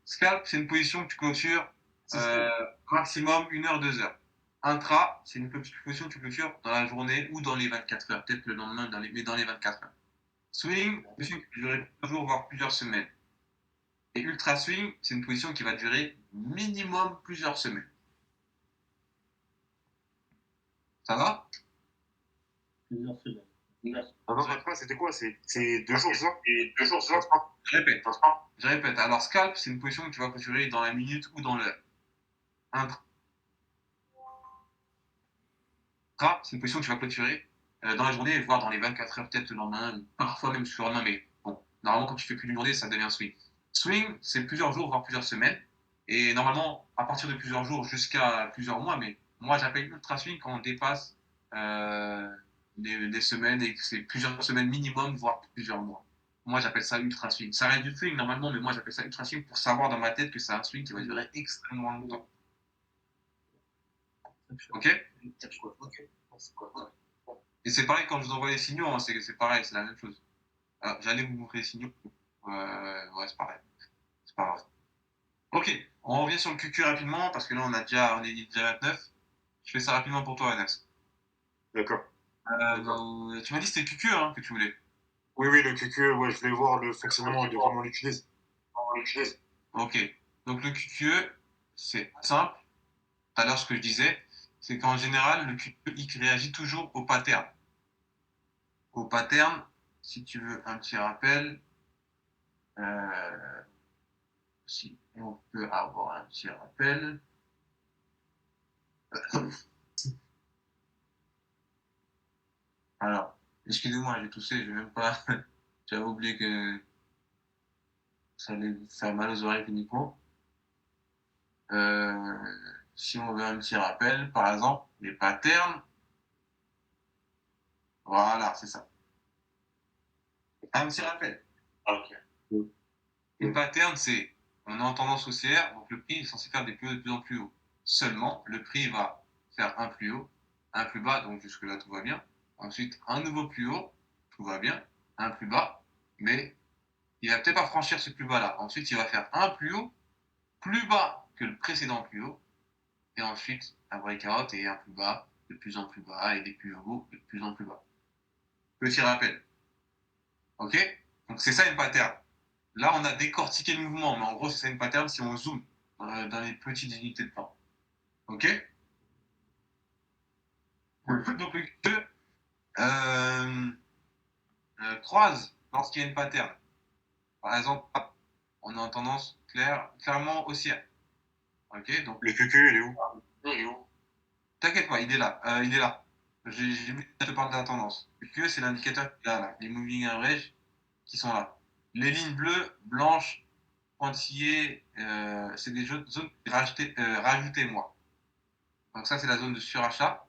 S1: scalp, c'est une position que tu clôtures maximum 1 heure, 2 heures. Intra, c'est une position que tu clôtures dans la journée ou dans les 24 heures. Peut-être le lendemain, mais dans les 24 heures. Swing, c'est une position qui peut durer plusieurs jours, voire plusieurs semaines. Et ultra swing, c'est une position qui va durer minimum plusieurs semaines. Ça va?
S3: Plusieurs semaines.
S2: Non, c'était quoi? C'est 2 jours, ça?
S1: Je répète. Alors, scalp, c'est une position que tu vas clôturer dans la minute ou dans l'heure. Intra, Ra, c'est une position que tu vas clôturer dans la journée, voire dans les 24 heures, peut-être le lendemain, parfois même sur le lendemain, mais bon, normalement, quand tu fais qu'une journée, ça devient swing. Swing, c'est plusieurs jours, voire plusieurs semaines, et normalement, à partir de plusieurs jours jusqu'à plusieurs mois, mais moi, j'appelle ultra swing quand on dépasse euh, des semaines et que c'est plusieurs semaines minimum, voire plusieurs mois. Moi, j'appelle ça ultra swing. Ça reste du swing normalement, mais moi, j'appelle ça ultra swing pour savoir dans ma tête que c'est un swing qui va durer extrêmement longtemps. Ok? Et c'est pareil quand je vous envoie les signaux, hein, c'est pareil, c'est la même chose. Alors, j'allais vous montrer les signaux. Ouais, c'est pareil. C'est pas grave. Ok, on revient sur le QQ rapidement parce que là on est déjà 29. Je fais ça rapidement pour toi, Anax.
S2: D'accord.
S1: Tu m'as dit que c'était le QQ hein, que tu voulais.
S2: Oui, oui, le QQ, ouais, je voulais voir le fonctionnement et de comment on l'utilise.
S1: Ok, donc le QQ, c'est simple. Tout à l'heure, ce que je disais, c'est qu'en général, le QQ, il réagit toujours au pattern. Au pattern, si tu veux un petit rappel, si on peut avoir un petit rappel. Alors, excusez-moi, j'ai toussé, je même pas. J'avais oublié que ça allait faire mal aux oreilles uniquement. Euh, si on veut un petit rappel, par exemple, les patterns, voilà, c'est ça. Un petit rappel.
S2: Ok.
S1: Les patterns, c'est on est en tendance haussière, donc le prix est censé faire des plus de plus en plus haut. Seulement, le prix va faire un plus haut, un plus bas, donc jusque-là tout va bien. Ensuite, un nouveau plus haut, tout va bien, un plus bas, mais il va peut-être pas franchir ce plus bas-là. Ensuite, il va faire un plus haut, plus bas que le précédent plus haut, et ensuite un breakout et un plus bas, de plus en plus bas, et des plus hauts, de plus en plus bas. Petit rappel. Ok? Donc c'est ça une pattern. Là, on a décortiqué le mouvement, mais en gros, c'est ça une pattern si on zoome dans les petites unités de temps. Ok? Donc le Q croise lorsqu'il y a une pattern. Par exemple, on est en tendance clairement haussière. Ok? Donc,
S2: Le QQ, il est où?
S1: t'inquiète pas, il est là. Il est là. J'ai oublié de te parler de la tendance. Le Q, c'est l'indicateur qui est là, là. Les moving average qui sont là. Les lignes bleues, blanches, pointillées, c'est des zones rajoutées moi. Donc ça, c'est la zone de surachat.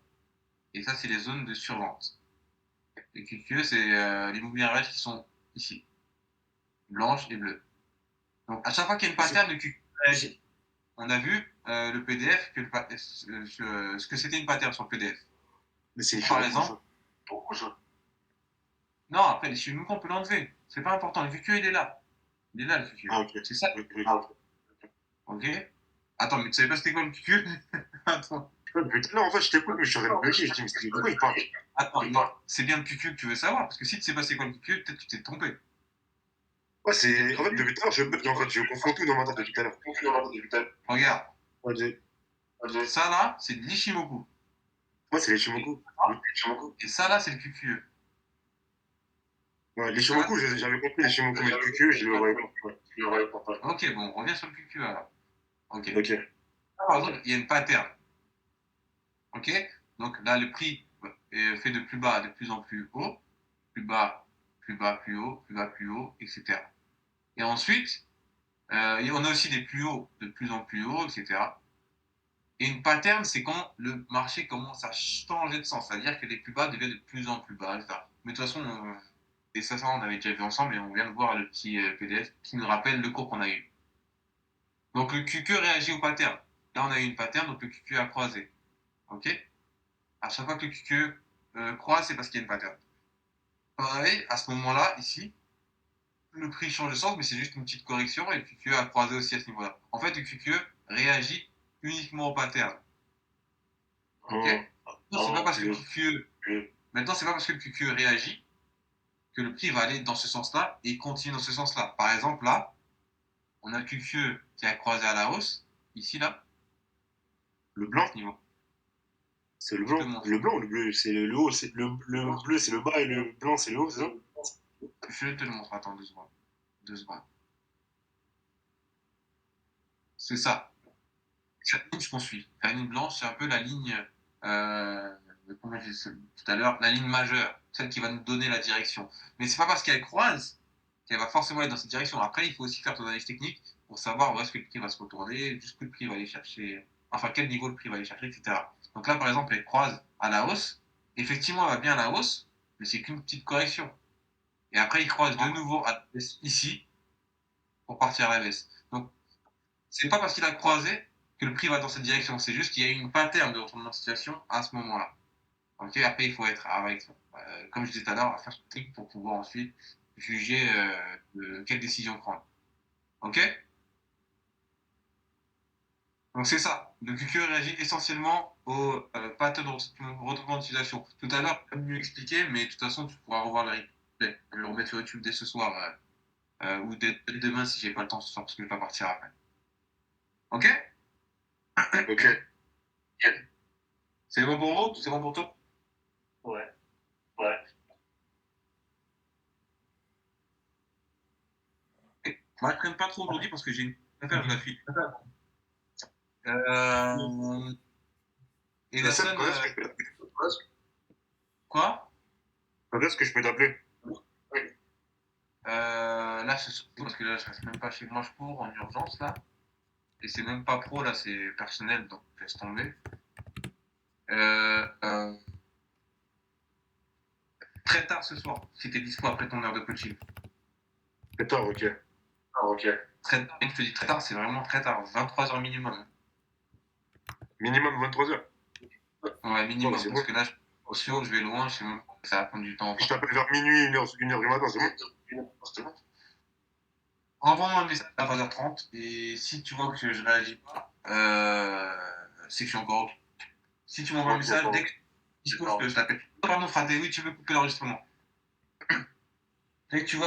S1: Et ça, c'est les zones de survente. Les QQE, c'est les moving averages qui sont ici, blanches et bleues. Donc à chaque fois qu'il y a une pattern, le QQE réagit. On a vu le PDF, ce que c'était une pattern sur le PDF.
S2: Mais c'est
S1: Par exemple, non, après, les chiffres, on peut l'enlever. C'est pas important. Le QQE, il est là. Il est là, le QQE.
S2: Ah, ok.
S1: C'est ça.
S2: Ok.
S1: Ok. Attends, mais tu savais pas c'était quoi le QQE? Attends.
S2: Là, en fait, je t'écoute, mais je suis en train de bloquer. Je dis, mais c'est de quoi il parle?
S1: Attends, non, c'est bien le QQE que tu veux savoir. Parce que si tu sais pas c'est quoi le QQE, peut-être que tu t'es trompé.
S2: Ouais, c'est. En fait, depuis tout à l'heure, je bug, en fait, je confonds tout dans ma tête depuis tout à l'heure.
S1: Regarde.
S2: Ouais,
S1: Ça là, c'est de l'Ishimoku.
S2: moi, c'est les Shimoku.
S1: Et ça là, c'est le QQE.
S2: Ouais, les Shimoku, j'avais compris les Shimoku, mais le QQ, je le voyais pas. Ouais.
S1: Ok, bon, on revient sur le QQE alors. Ok.
S2: Ok.
S1: Par exemple, il y a une pattern. Ok. Donc là, le prix est fait de plus bas à de plus en plus haut, plus bas, plus bas, plus haut, plus bas, plus haut, etc. Et ensuite, on a aussi des plus hauts de plus en plus haut, etc. Et une pattern, c'est quand le marché commence à changer de sens, c'est-à-dire que les plus bas deviennent de plus en plus bas, etc. Mais de toute façon, et ça, on avait déjà vu ensemble et on vient de voir le petit PDF qui nous rappelle le cours qu'on a eu. Donc le QQ réagit au pattern. Là, on a eu une pattern, donc le QQ a croisé. Ok? À chaque fois que le QQ croise, c'est parce qu'il y a une pattern. Pareil, à ce moment-là, ici, le prix change de sens, mais c'est juste une petite correction et le QQ a croisé aussi à ce niveau-là. En fait, le QQ réagit uniquement au pattern. Ok? Non, c'est pas parce que le QQ... Maintenant, c'est pas parce que le QQ réagit que le prix va aller dans ce sens-là et continue dans ce sens-là. Par exemple, là, on a le QQ qui a croisé à la hausse, ici, là,
S2: Le blanc,
S1: à ce niveau.
S2: c'est le
S1: Je te
S2: blanc.
S1: montre.
S2: Le blanc ou le bleu, c'est le haut, le bleu, c'est le bas et le blanc, c'est le haut, c'est ça?
S1: Je te le montre, attends 2 secondes. 2 secondes. C'est ça. Cette ligne qu'on suit. La ligne blanche, c'est un peu la ligne comme je disais tout à l'heure, la ligne majeure, celle qui va nous donner la direction. Mais c'est pas parce qu'elle croise qu'elle va forcément aller dans cette direction. Après, il faut aussi faire ton analyse technique pour savoir où est-ce que le prix va se retourner, jusqu'où le prix va aller chercher, enfin quel niveau le prix va aller chercher, etc. Donc là, par exemple, elle croise à la hausse. Effectivement, elle va bien à la hausse, mais c'est qu'une petite correction. Et après, il croise de nouveau à la baisse ici pour partir à la baisse. Donc, c'est pas parce qu'il a croisé que le prix va dans cette direction. C'est juste qu'il y a une pattern de retournement de situation à ce moment-là. Ok, après, il faut être avec, comme je disais tout à l'heure, à faire ce truc pour pouvoir ensuite juger quelle décision prendre. Ok? Donc c'est ça. Le QQE réagit essentiellement au pattern de retournement de situation. Tout à l'heure, je vais mieux expliquer, mais de toute façon, tu pourras revoir le replay. Je vais le remettre sur YouTube dès ce soir ou dès demain si j'ai pas le temps ce soir parce que je vais pas partir après. Ok?
S2: Ok.
S1: C'est bon pour vous? C'est bon pour toi?
S3: Ouais.
S1: Moi, je traîne pas trop aujourd'hui parce que j'ai une affaire, je la file. Euh... Et la seule.
S2: Quand est-ce que je peux t'appeler?
S1: Quoi?
S2: Quand est-ce que je peux t'appeler?
S1: Là, c'est surtout parce que là, je reste même pas chez moi, je cours en urgence là. Et c'est même pas pro, là, c'est personnel, donc laisse tomber. Euh, euh, Très tard ce soir, si t'es dispo après ton heure de coaching.
S2: C'est tard, ok.
S1: Très tard, et je te dis très tard, c'est vraiment très tard, 23h minimum.
S2: Minimum 23h.
S1: Ouais, minimum,
S2: Oh, c'est
S1: parce
S2: bon.
S1: que là, je vais loin, je sais même pas, ça va prendre du temps.
S2: Je t'appelle vers minuit, 1h du matin, c'est bon?
S1: Envoie-moi un message à 23h30 et si tu vois que je réagis pas, c'est que je suis encore occupé. Si tu m'envoies un message, dès que je t'appelle. Pardon, fraté, oui, tu veux couper l'enregistrement. Dès que tu vois que